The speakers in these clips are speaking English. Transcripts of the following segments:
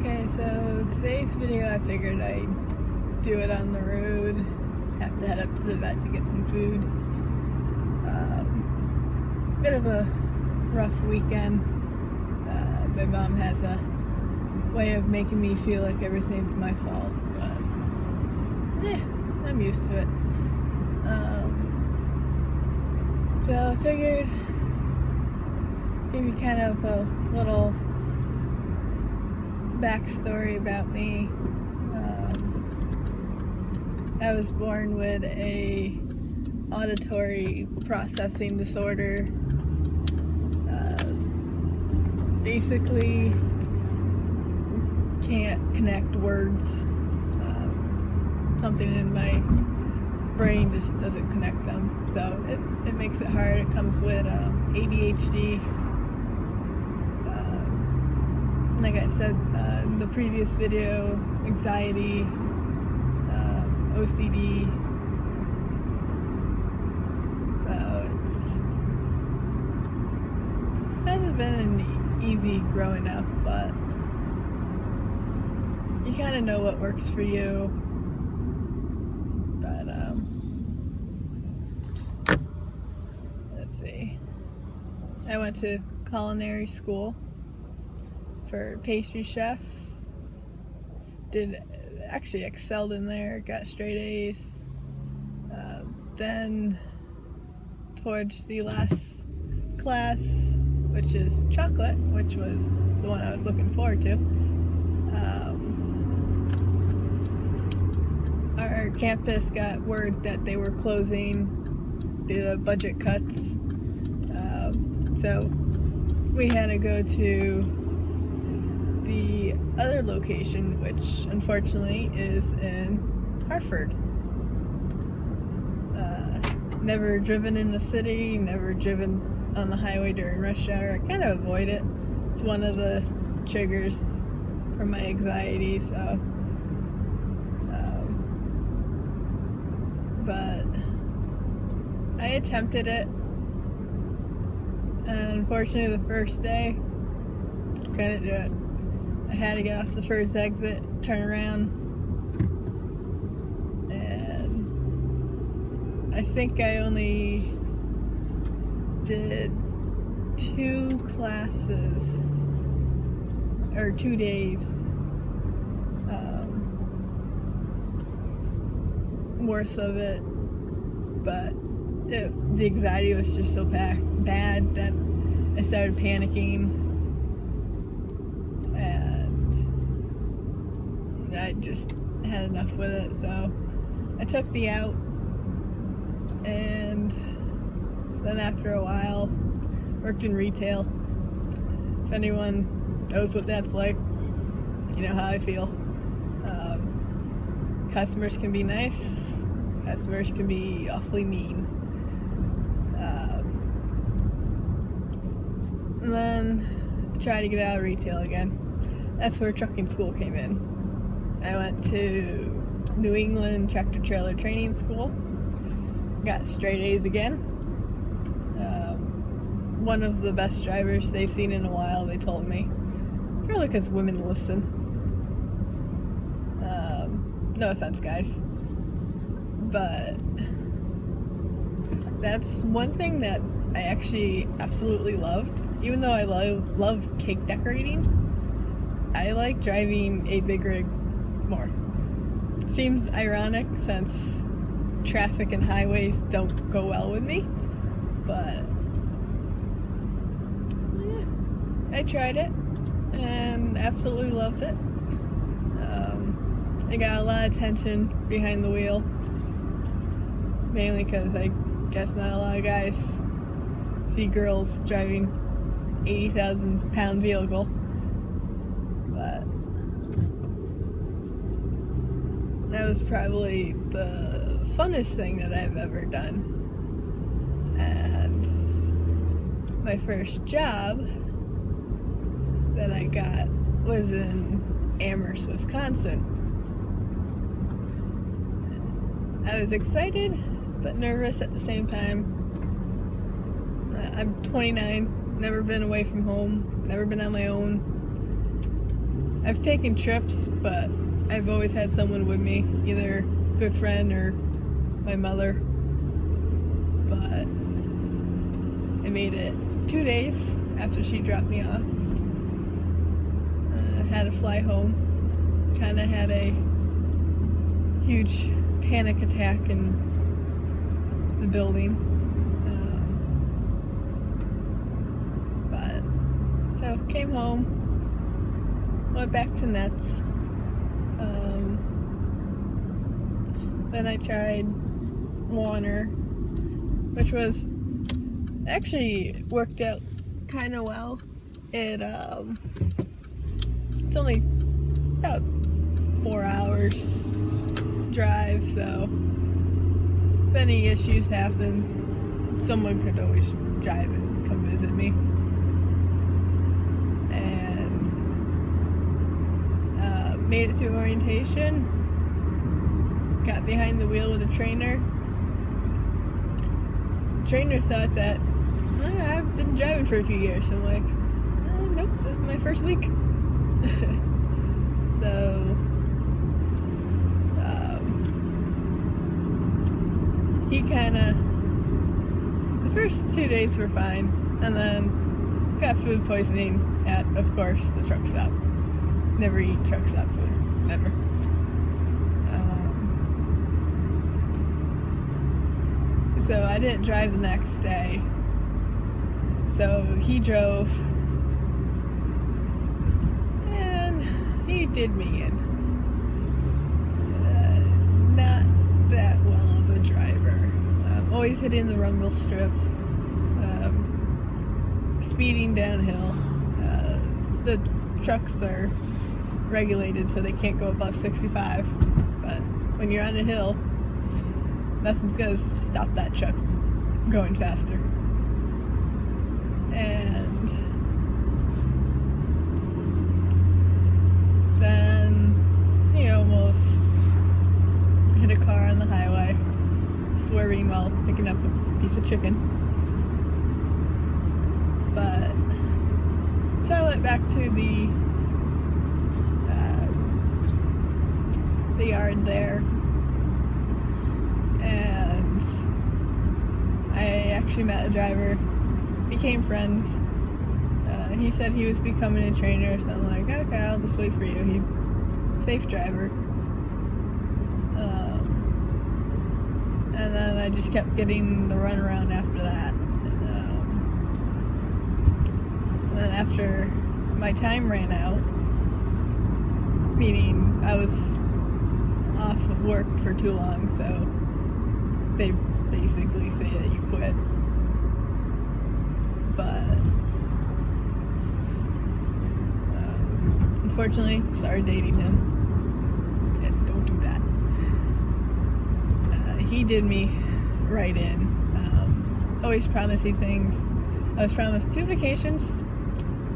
Okay, so today's video I figured I'd do it on the road. Have to head up to the vet to get some food. Bit of a rough weekend. My mom has a way of making me feel like everything's my fault, but yeah, I'm used to it. So I figured give you kind of a little backstory about me. I was born with a auditory processing disorder. Basically can't connect words. Something in my brain just doesn't connect them, so it makes it hard. It comes with ADHD. Like I said in the previous video, anxiety, OCD. So it hasn't been easy growing up, but you kind of know what works for you. But let's see. I went to culinary school for pastry chef. Actually excelled in there, got straight A's. Then towards the last class, which is chocolate, which was the one I was looking forward to, our campus got word that they were closing due to budget cuts. So we had to go to the other location, which unfortunately is in Hartford. Never driven in the city, never driven on the highway during rush hour. I kind of avoid it. It's one of the triggers for my anxiety, so but I attempted it, and unfortunately the first day couldn't do it. I had to get off the first exit, turn around, and I think I only did 2 classes, or 2 days worth of it, but the anxiety was just so bad that I started panicking. I just had enough with it, so I took the out, and then after a while worked in retail. If anyone knows what that's like, you know how I feel. Customers can be nice, customers can be awfully mean. And then try to get out of retail again. That's where trucking school came in. I went to New England Tractor Trailer Training School. Got straight A's again. One of the best drivers they've seen in a while, they told me. Probably because women listen. No offense, guys. But that's one thing that I actually absolutely loved. Even though I love cake decorating, I like driving a big rig more. Seems ironic since traffic and highways don't go well with me, but yeah, I tried it and absolutely loved it. I got a lot of attention behind the wheel, mainly because I guess not a lot of guys see girls driving 80,000 pound vehicle, but that was probably the funnest thing that I've ever done. And my first job that I got was in Amherst, Wisconsin. I was excited but nervous at the same time. I'm 29, never been away from home, never been on my own. I've taken trips, but I've always had someone with me, either a good friend or my mother. But I made it 2 days after she dropped me off. Had to fly home. Kind of had a huge panic attack in the building. So came home, went back to Nets. Then I tried Warner, which was actually worked out kind of well. It's only about 4 hours drive, so if any issues happened, someone could always drive and come visit me. Made it through orientation, got behind the wheel with a trainer. The trainer thought that I've been driving for a few years. I'm like, nope, this is my first week. So he kind of, the first 2 days were fine, and then got food poisoning at, of course, the truck stop. Never eat truck stop food, ever. So I didn't drive the next day. So he drove, and he did me in. Not that well of a driver. Always hitting the rumble strips, speeding downhill. The trucks are regulated so they can't go above 65, but when you're on a hill, nothing's gonna stop that truck going faster. And then he almost hit a car on the highway, swerving while picking up a piece of chicken. But so I went back to the yard there, and I actually met the driver, became friends. He said he was becoming a trainer, so I'm like, okay, I'll just wait for you. He's a safe driver. And then I just kept getting the runaround after that. And then after my time ran out, meaning I was off of work for too long, so they basically say that you quit. But unfortunately, started dating him. And don't do that. He did me right in. Always promising things. I was promised 2 vacations,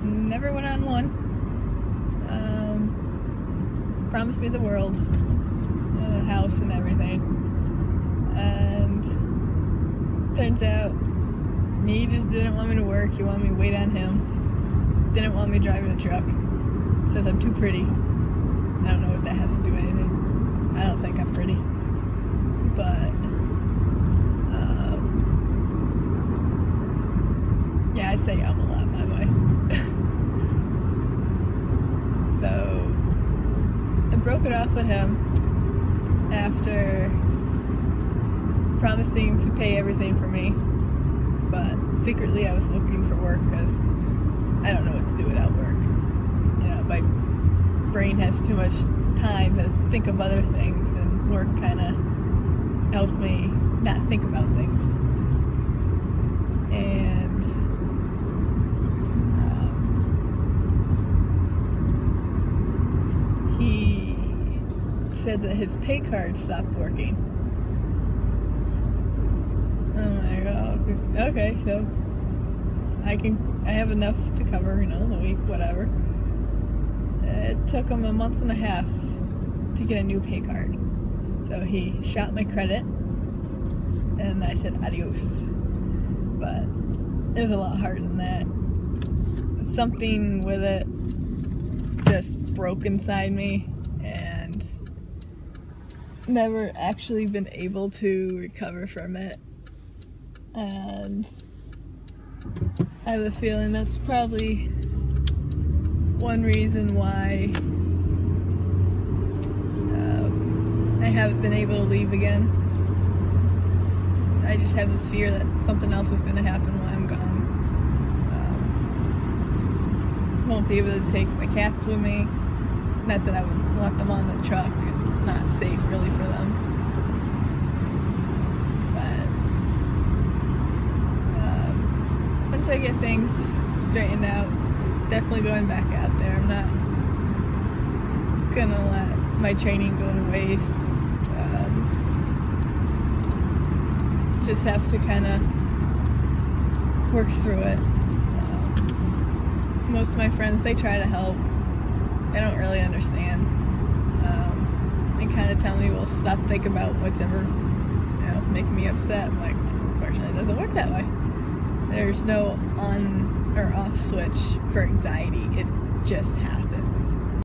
never went on one. Promised me the world, the house and everything, and turns out he just didn't want me to work. He wanted me to wait on him. Didn't want me driving a truck. Says I'm too pretty. I don't know what that has to do with anything. I don't think I'm pretty, but yeah, I say I'm a lot, by the way. So I broke it off with him after promising to pay everything for me, but secretly I was looking for work because I don't know what to do without work. You know, my brain has too much time to think of other things, and work kind of helps me not think about things. And he said that his pay card stopped working. I'm like, oh, okay, so I have enough to cover, the week, whatever. It took him a month and a half to get a new pay card. So he shot my credit, and I said adios. But it was a lot harder than that. Something with it just broke inside me and never actually been able to recover from it. And I have a feeling that's probably one reason why I haven't been able to leave again. I just have this fear that something else is going to happen while I'm gone. Won't be able to take my cats with me. Not that I would want them on the truck. It's not safe really for them. But once I get things straightened out, definitely going back out there. I'm not gonna let my training go to waste. Just have to kind of work through it. Most of my friends, they try to help. They don't really understand. They kind of tell me, well, stop thinking about what's ever, making me upset. I'm like, unfortunately, it doesn't work that way. There's no on or off switch for anxiety. It just happens.